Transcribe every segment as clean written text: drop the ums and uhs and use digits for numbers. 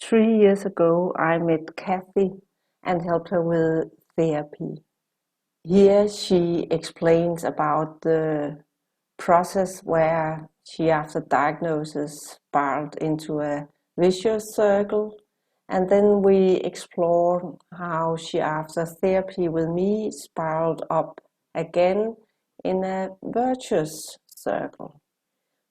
3 years ago, I met Kathy and helped her with therapy. Here she explains about the process where she, after diagnosis, spiraled into a vicious circle. And then we explore how she, after therapy with me, spiraled up again in a virtuous circle.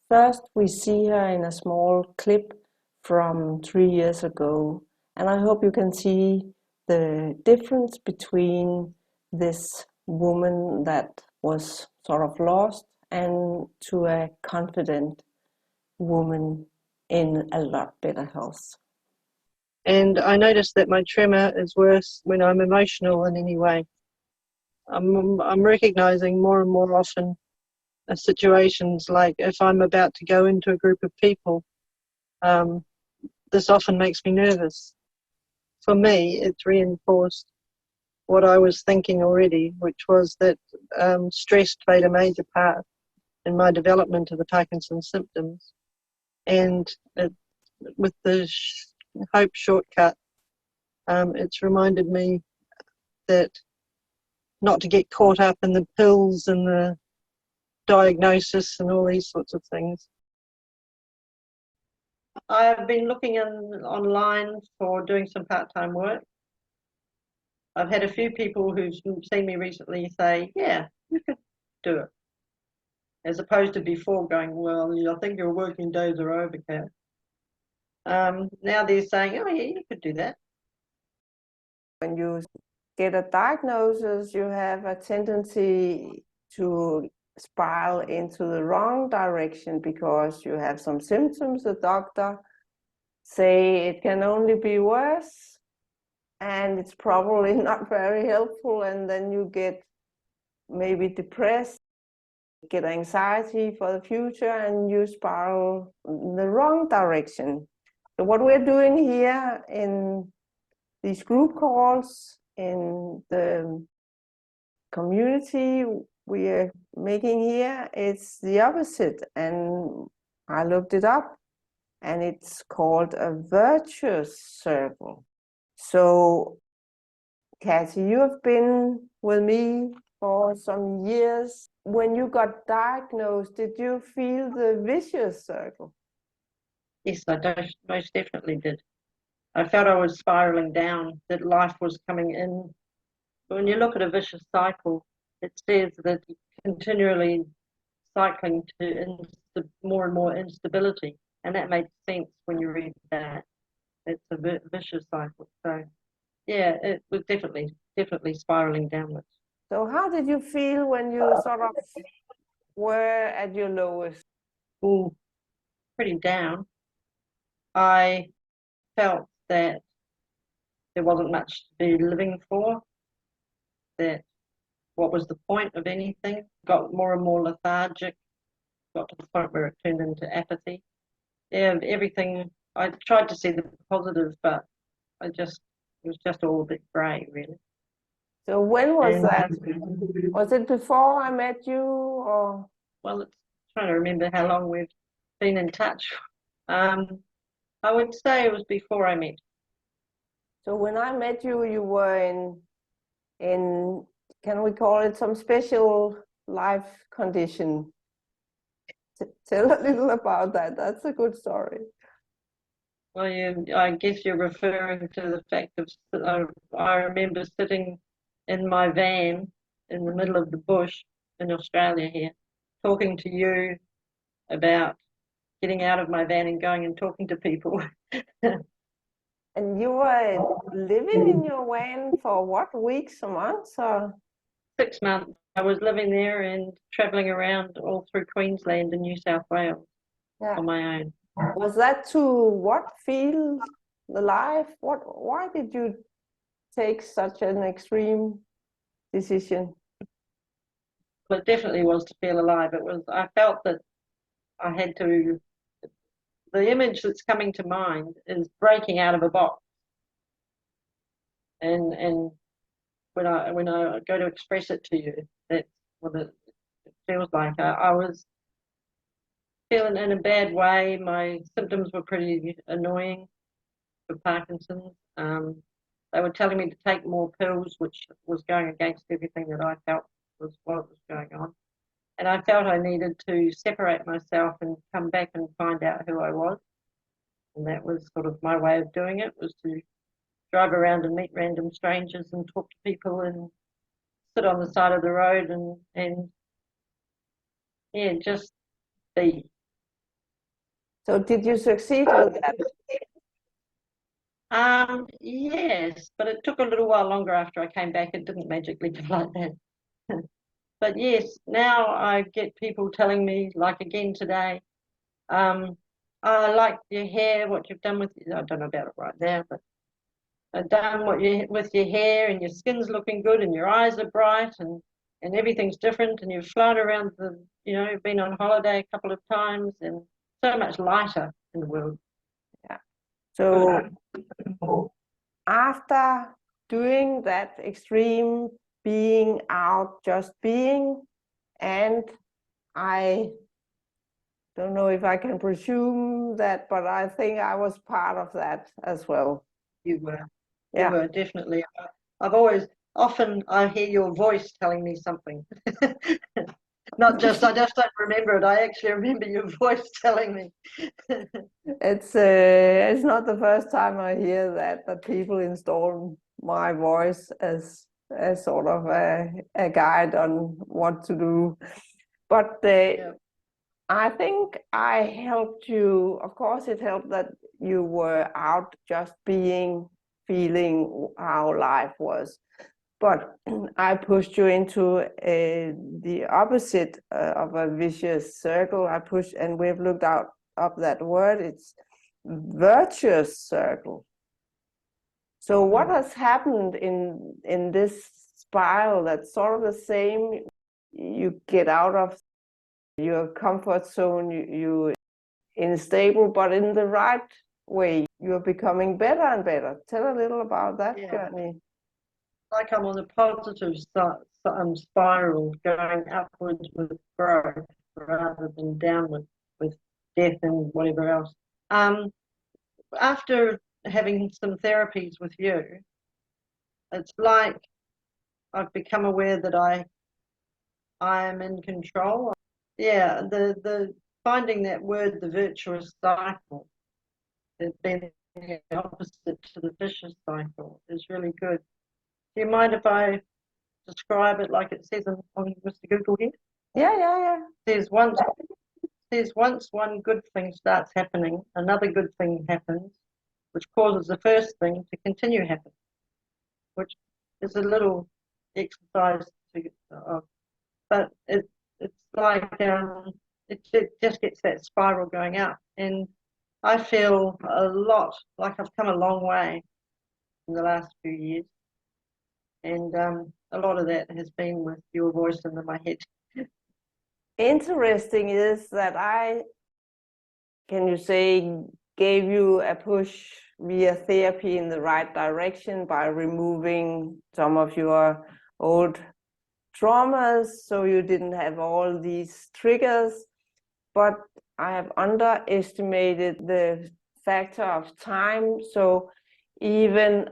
First, we see her in a small clip from 3 years ago, and I hope you can see the difference between this woman that was sort of lost and to a confident woman in a lot better health. And I noticed that my tremor is worse when I'm emotional in any way. I'm recognizing more and more often situations like if I'm about to go into a group of people, this often makes me nervous. For me, it's reinforced what I was thinking already, which was that stress played a major part in my development of the Parkinson's symptoms. And with the hope shortcut, it's reminded me that not to get caught up in the pills and the diagnosis and all these sorts of things. I've been looking online for doing some part-time work. I've had a few people who've seen me recently say, yeah, you could do it. As opposed to before going, well, I think your working days are over, Kat. Now they're saying, oh yeah, you could do that. When you get a diagnosis, you have a tendency to spiral into the wrong direction because you have some symptoms. The doctor say it can only be worse, and it's probably not very helpful, and then you get maybe depressed, get anxiety for the future, and you spiral in the wrong direction. So what we're doing here in these group calls, in the community we are making here, it's the opposite. And I looked it up, and it's called a virtuous circle. So, Kathy, you have been with me for some years. When you got diagnosed, did you feel the vicious circle? Yes, I most definitely did. I felt I was spiraling down, that life was coming in. But when you look at a vicious cycle, it says that you're continually cycling to more and more instability. And that makes sense when you read that. It's a vicious cycle. So, yeah, it was definitely spiraling downwards. So how did you feel when you sort of were at your lowest? Ooh, pretty down. I felt that there wasn't much to be living for, that what was the point of anything? Got more and more lethargic, got to the point where it turned into apathy. Yeah, everything, I tried to see the positive, but it was just all a bit grey, really. So when was that? Was it before I met you, or? Well, it's trying to remember how long we've been in touch. I would say it was before I met. So when I met you, you were in can we call it some special life condition? Tell a little about that. That's a good story. Well, I guess you're referring to the fact of I remember sitting in my van in the middle of the bush in Australia here, talking to you about getting out of my van and going and talking to people. And you were living in your van for what, weeks or months? Or? 6 months. I was living there and travelling around all through Queensland and New South Wales on my own. Was that to what, feel the life? Why did you take such an extreme decision? Well, it definitely was to feel alive. I felt that I had to, the image that's coming to mind is breaking out of a box. And when I go to express it to you, that's what it feels like. I was feeling in a bad way. My symptoms were pretty annoying. for Parkinson's. They were telling me to take more pills, which was going against everything that I felt was what was going on. And I felt I needed to separate myself and come back and find out who I was. And that was sort of my way of doing it, was to drive around and meet random strangers and talk to people and sit on the side of the road and yeah, just be. So did you succeed with that? Yes, but it took a little while longer after I came back. It didn't magically go like that. But yes, now I get people telling me, like again today, I like your hair, what you've done with, I don't know about it right now, but I've done what you with your hair, and your skin's looking good, and your eyes are bright, and everything's different, and you've flown around the, been on holiday a couple of times, and so much lighter in the world. Yeah. So after doing that extreme being out, just being, and I don't know if I can presume that, but I think I was part of that as well. You were. Yeah. You were, definitely. Often I hear your voice telling me something. I just don't remember it. I actually remember your voice telling me. It's not the first time I hear that people install my voice as sort of a guide on what to do. But Yeah. I think I helped you. Of course, it helped that you were out just being, feeling how life was. But I pushed you into the opposite of a vicious circle. I pushed, and we've looked up that word. It's virtuous circle. So what has happened in this spiral that's sort of the same? You get out of your comfort zone, you unstable, but in the right way. You're becoming better and better. Tell a little about that journey. Like I'm on a positive spiral, going upwards with growth rather than downward with death and whatever else. After having some therapies with you, it's like I've become aware that I am in control. Yeah, the finding that word, the virtuous cycle, has been the opposite to the vicious cycle, is really good. Do you mind if I describe it like it says on Mr. Google here? Yeah. There's once one good thing starts happening, another good thing happens, which causes the first thing to continue happening, which is a little exercise but it's like it just gets that spiral going up, and I feel a lot like I've come a long way in the last few years, and a lot of that has been with your voice in my head. Interesting is that can you say, gave you a push via therapy in the right direction by removing some of your old traumas, so you didn't have all these triggers. But I have underestimated the factor of time. So even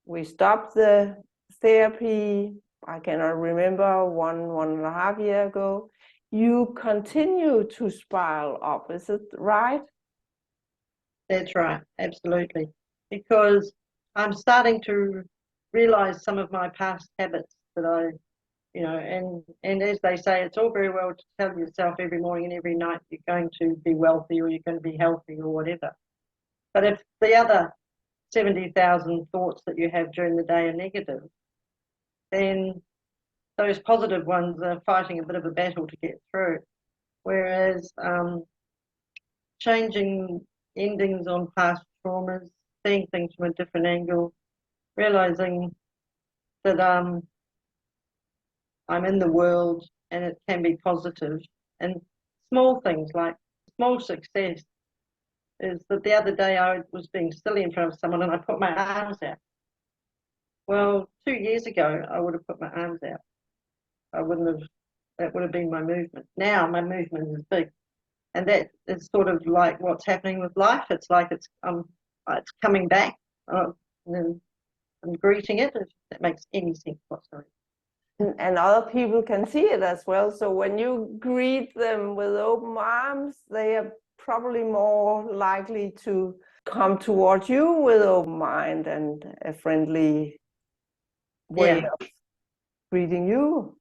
we stopped the therapy, I cannot remember, one and a half years ago. You continue to spiral up, is it right? That's right, absolutely. Because I'm starting to realize some of my past habits that and as they say, it's all very well to tell yourself every morning and every night you're going to be wealthy or you're going to be healthy or whatever. But if the other 70,000 thoughts that you have during the day are negative, then those positive ones are fighting a bit of a battle to get through. Whereas changing endings on past traumas, seeing things from a different angle, realizing that I'm in the world and it can be positive, and small things like small success is that the other day I was being silly in front of someone and I put my arms out. Well, 2 years ago I would have put my arms out. That would have been my movement. Now my movement is big, and that is sort of like what's happening with life. It's like I'm it's coming back, and then I'm greeting it, if that makes any sense whatsoever. And other people can see it as well. So when you greet them with open arms, they are probably more likely to come towards you with open mind and a friendly way of greeting you.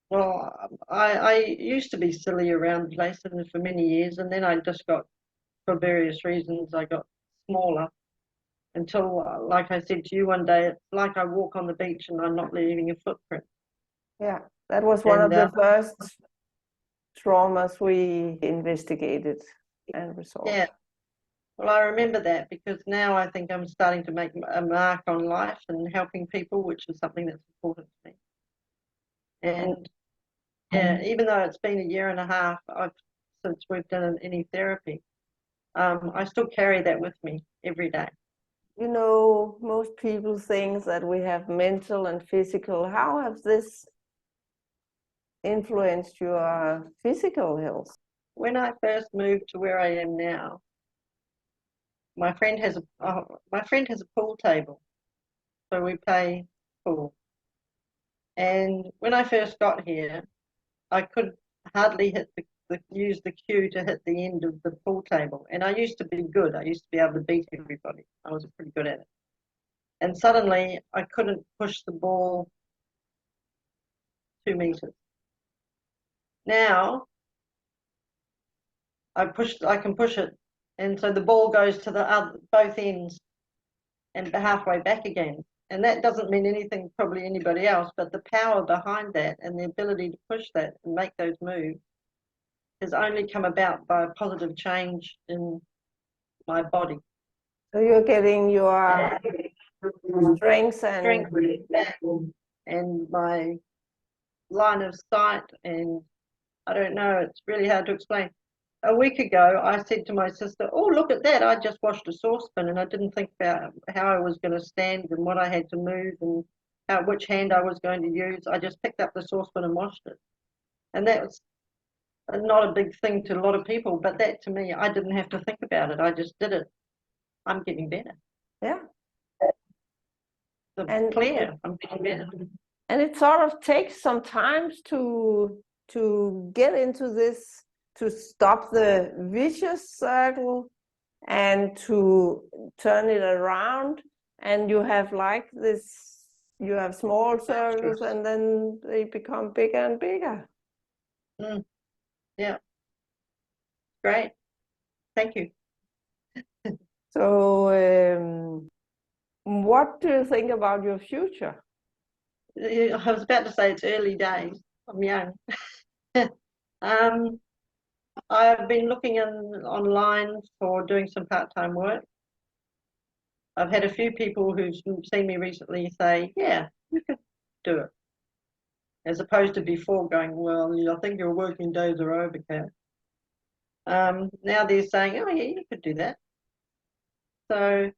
Well, I used to be silly around places for many years, and then I just got, for various reasons, I got smaller until, like I said to you one day, it's like I walk on the beach and I'm not leaving a footprint. Yeah, that was one of the first traumas we investigated and resolved. Yeah. Well, I remember that because now I think I'm starting to make a mark on life and helping people, which is something that's important to me. And yeah, even though it's been a year and a half since we've done any therapy, I still carry that with me every day. You know, most people think that we have mental and physical. How has this influenced your physical health? When I first moved to where I am now, my friend has a pool table, so we play pool. And when I first got here, I could hardly use the cue to hit the end of the pool table. And I used to be good. I used to be able to beat everybody. I was pretty good at it. And suddenly I couldn't push the ball 2 meters. Now I can push it. And so the ball goes to both ends and halfway back again. And that doesn't mean anything, probably anybody else, but the power behind that and the ability to push that and make those moves has only come about by a positive change in my body. So you're getting your strength back and my line of sight, and I don't know, it's really hard to explain. A week ago, I said to my sister, oh, look at that, I just washed a saucepan, and I didn't think about how I was going to stand and what I had to move and which hand I was going to use. I just picked up the saucepan and washed it. And that was not a big thing to a lot of people, but that to me, I didn't have to think about it. I just did it. I'm getting better. Yeah. I'm getting better. And it sort of takes some time to get into this, to stop the vicious circle and to turn it around. And you have like this, you have small circles and then they become bigger and bigger. Yeah. Great. Thank you. So what do you think about your future? I was about to say it's early days. I'm young. I've been looking online for doing some part-time work. I've had a few people who've seen me recently say, yeah, you could do it. As opposed to before going, well, I think your working days are over, Kat. Now they're saying, oh yeah, you could do that. So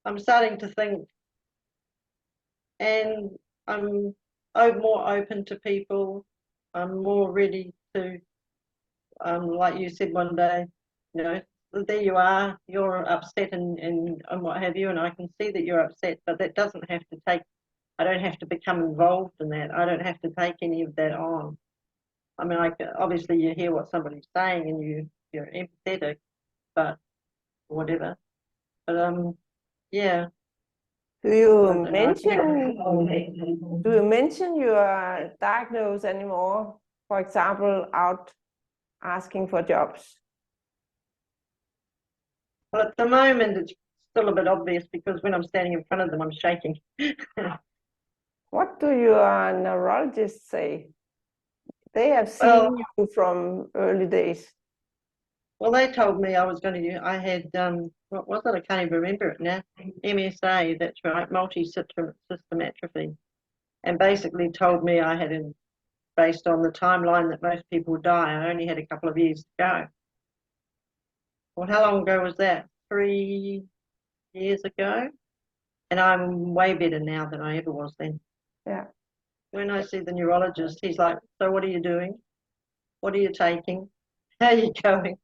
I'm starting to think, and I'm more open to people. I'm more ready to, like you said one day, you know, there you are, you're upset and what have you, and I can see that you're upset, but that doesn't have to take, I don't have to become involved in that. I don't have to take any of that on. I mean, obviously you hear what somebody's saying and you're empathetic, but whatever. But yeah. Do you mention your diagnosis anymore? For example, out asking for jobs? Well, at the moment, it's still a bit obvious because when I'm standing in front of them, I'm shaking. What do your neurologists say? They have seen you from early days. Well, they told me I was going to, I had, what was it? I can't even remember it now. MSA, that's right, multi-system atrophy. And basically told me I had, based on the timeline that most people die, I only had a couple of years to go. Well, how long ago was that? 3 years ago? And I'm way better now than I ever was then. Yeah. When I see the neurologist, he's like, so what are you doing? What are you taking? How are you going?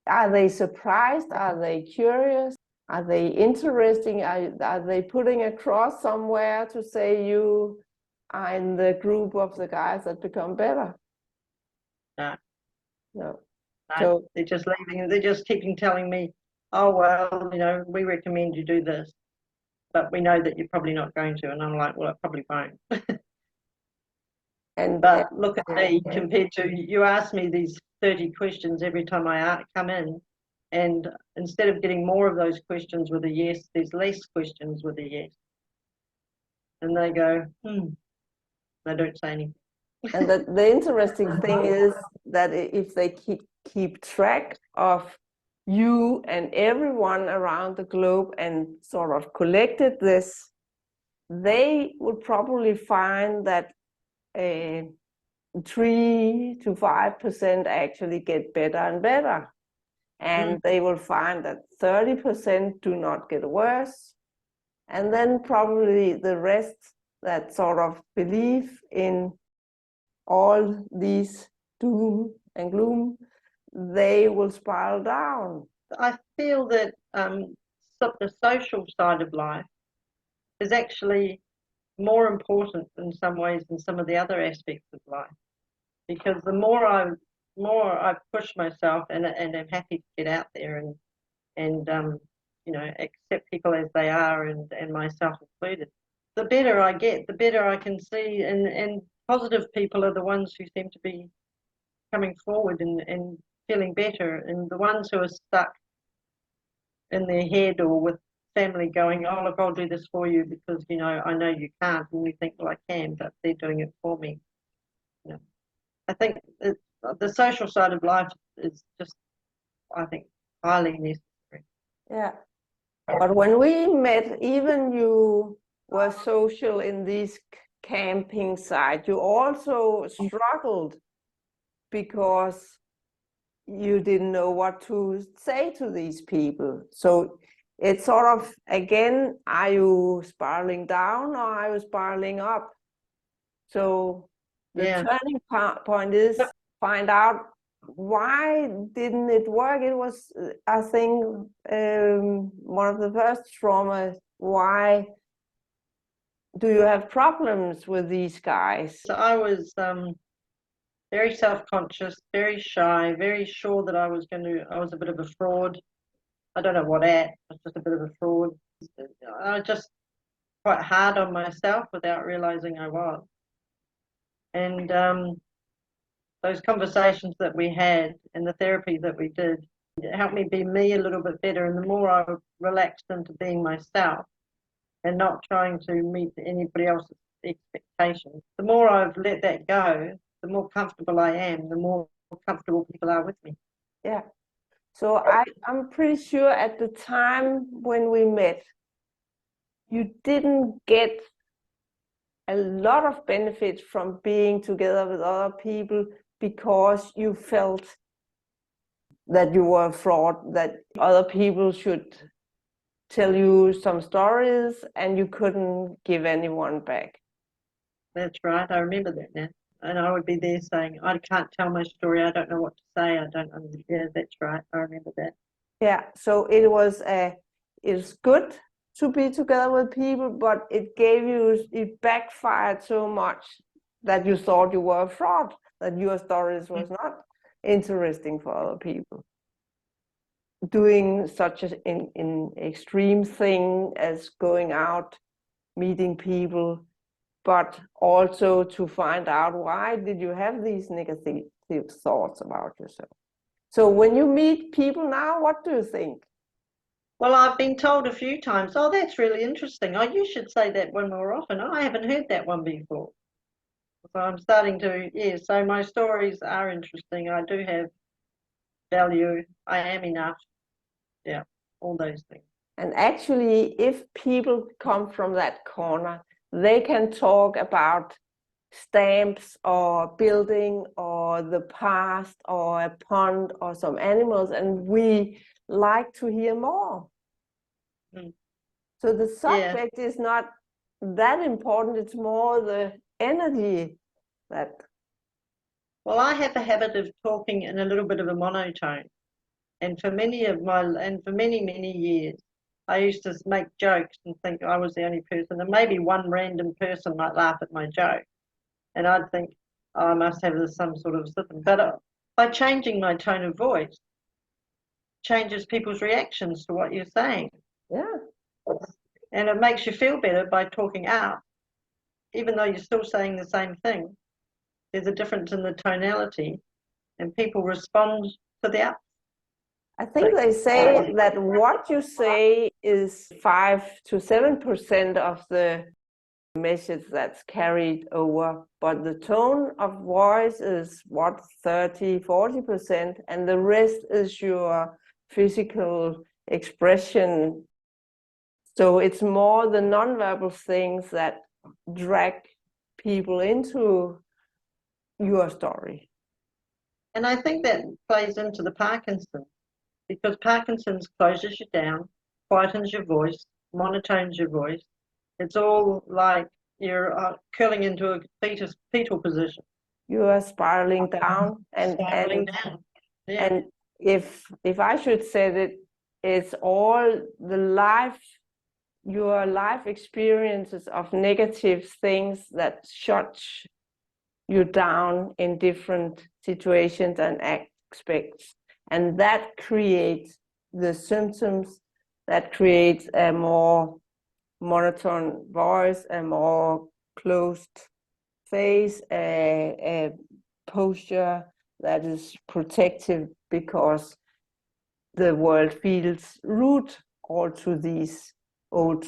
Are they surprised? Are they curious? Are they interesting? Are they putting a cross somewhere to say you are in the group of the guys that become better? No. No. No, So they're just leaving. They're just keeping telling me, oh, well, you know, we recommend you do this, but we know that you're probably not going to. And I'm like, well, I probably won't. But look at me compared to, you ask me these 30 questions every time I come in, and instead of getting more of those questions with a yes, there's less questions with a yes. And they go, they don't say anything. And the interesting thing is that if they keep track of you and everyone around the globe and sort of collected this, they would probably find that 3 to 5% actually get better and better. And they will find that 30% do not get worse. And then probably the rest that sort of believe in all these doom and gloom, they will spiral down. I feel that the social side of life is actually more important in some ways than some of the other aspects of life, because the more I push myself and am happy to get out there and you know, accept people as they are, and myself included, the better I get, the better I can see, and positive people are the ones who seem to be coming forward and feeling better, and the ones who are stuck in their head or with family going, oh, look, I'll do this for you because, you know, I know you can't, and you think, well, I can, but they're doing it for me. You know, I think the social side of life is just, I think, highly necessary. Yeah. But when we met, even you were social in these camping sites, you also struggled because you didn't know what to say to these people. So it's sort of, again, are you spiraling down or are you spiraling up? So the turning point is find out, why didn't it work? It was, I think, one of the first traumas. Why do you have problems with these guys? So I was very self-conscious, very shy, very sure that I was a bit of a fraud. I don't know what I was just a bit of a fraud. I was just quite hard on myself without realizing I was. And those conversations that we had and the therapy that we did, it helped me be me a little bit better. And the more I relaxed into being myself and not trying to meet anybody else's expectations, the more I've let that go, the more comfortable I am, the more comfortable people are with me. Yeah. So I'm pretty sure at the time when we met, you didn't get a lot of benefit from being together with other people because you felt that you were a fraud, that other people should tell you some stories and you couldn't give anyone back. That's right. I remember that now. And I would be there saying, I can't tell my story. I don't know what to say. I don't understand. Yeah, that's right. I remember that. Yeah. So it's good to be together with people, but it backfired so much that you thought you were a fraud, that your stories was not interesting for other people. Doing such an extreme thing as going out, meeting people, but also to find out, why did you have these negative thoughts about yourself? So when you meet people now, what do you think? Well, I've been told a few times, oh, that's really interesting. Oh, you should say that one more often. I haven't heard that one before. So I'm starting to, so my stories are interesting. I do have value. I am enough. Yeah, all those things. And actually, if people come from that corner, they can talk about stamps or building or the past or a pond or some animals, and we like to hear more. So the subject is not that important, it's more the energy that... Well, I have a habit of talking in a little bit of a monotone. And for many years, I used to make jokes and think I was the only person, and maybe one random person might laugh at my joke, and I'd think, oh, I must have some sort of system. But by changing my tone of voice, changes people's reactions to what you're saying. Yeah. And it makes you feel better by talking out, even though you're still saying the same thing. There's a difference in the tonality, and people respond to the out. I think they say that what you say is 5 to 7% of the message that's carried over, but the tone of voice is what, 30-40%, and the rest is your physical expression. So it's more the nonverbal things that drag people into your story. And I think that plays into the Parkinson's, because Parkinson's closes you down, quietens your voice, monotones your voice. It's all like you're curling into a fetal position. You are spiraling down, and Yeah. and if I should say it, it's all the your life experiences of negative things that shut you down in different situations and aspects, and that creates the symptoms, that creates a more monotone voice, a more closed face, a posture that is protective, because the world feels root all to these old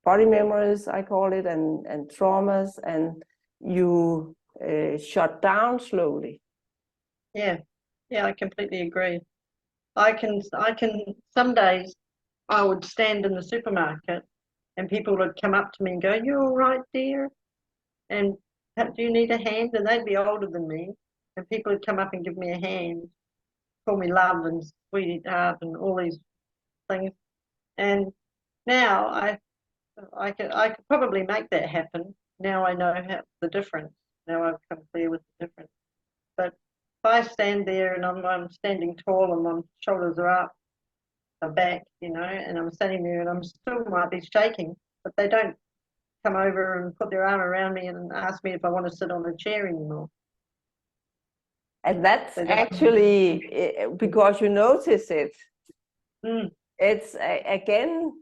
body memories, I call it, and traumas, and you shut down slowly. Yeah, I completely agree. I can some days I would stand in the supermarket and people would come up to me and go, "You all right, dear?" And do you need a hand? And they'd be older than me, and people would come up and give me a hand, call me love and sweetheart and all these things. And now I could probably make that happen. Now I know the difference. Now I've come clear with the difference. But if I stand there and I'm standing tall and my shoulders are up, my back, and I'm standing there and I'm still might be shaking, but they don't come over and put their arm around me and ask me if I want to sit on a chair anymore. And that's actually because you notice it. It's again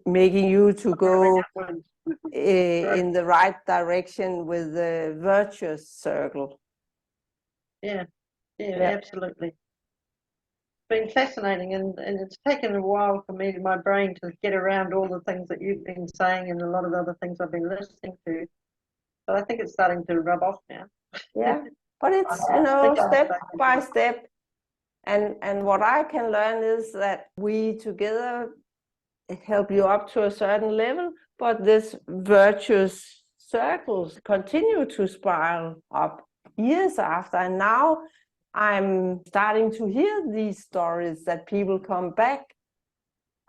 making you to go in the right direction with the virtuous circle. Yeah, absolutely. It's been fascinating, and it's taken a while for my brain to get around all the things that you've been saying and a lot of other things I've been listening to. But I think it's starting to rub off now. Yeah, but it's, step by step. And what I can learn is that we together help you up to a certain level, but this virtuous circles continue to spiral up years after. And now I'm starting to hear these stories that people come back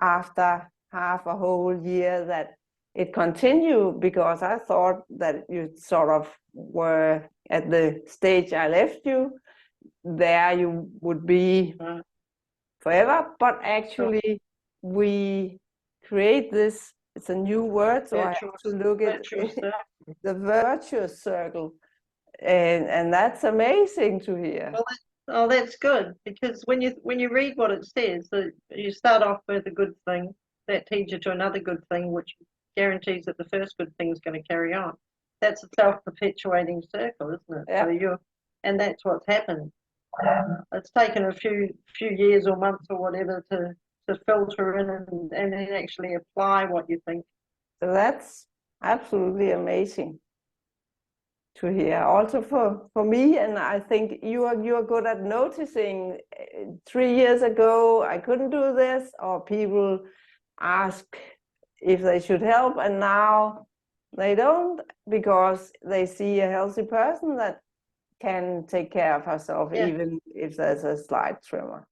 after half a whole year, that it continued, because I thought that you sort of were at the stage I left you. There you would be forever, but actually we create this, it's a new word, so I have to look at the virtuous circle, and that's amazing to hear. Well, that's good, because when you read what it says, you start off with a good thing that leads you to another good thing, which guarantees that the first good thing is going to carry on. That's a self-perpetuating circle, isn't it? Yeah. So and that's what's happened. It's taken a few years or months or whatever to filter in and then actually apply what you think. So that's absolutely amazing to hear, also for me. And I think you are good at noticing. 3 years ago I couldn't do this, or people ask if they should help, and now they don't, because they see a healthy person that can take care of herself, even if there's a slight tremor.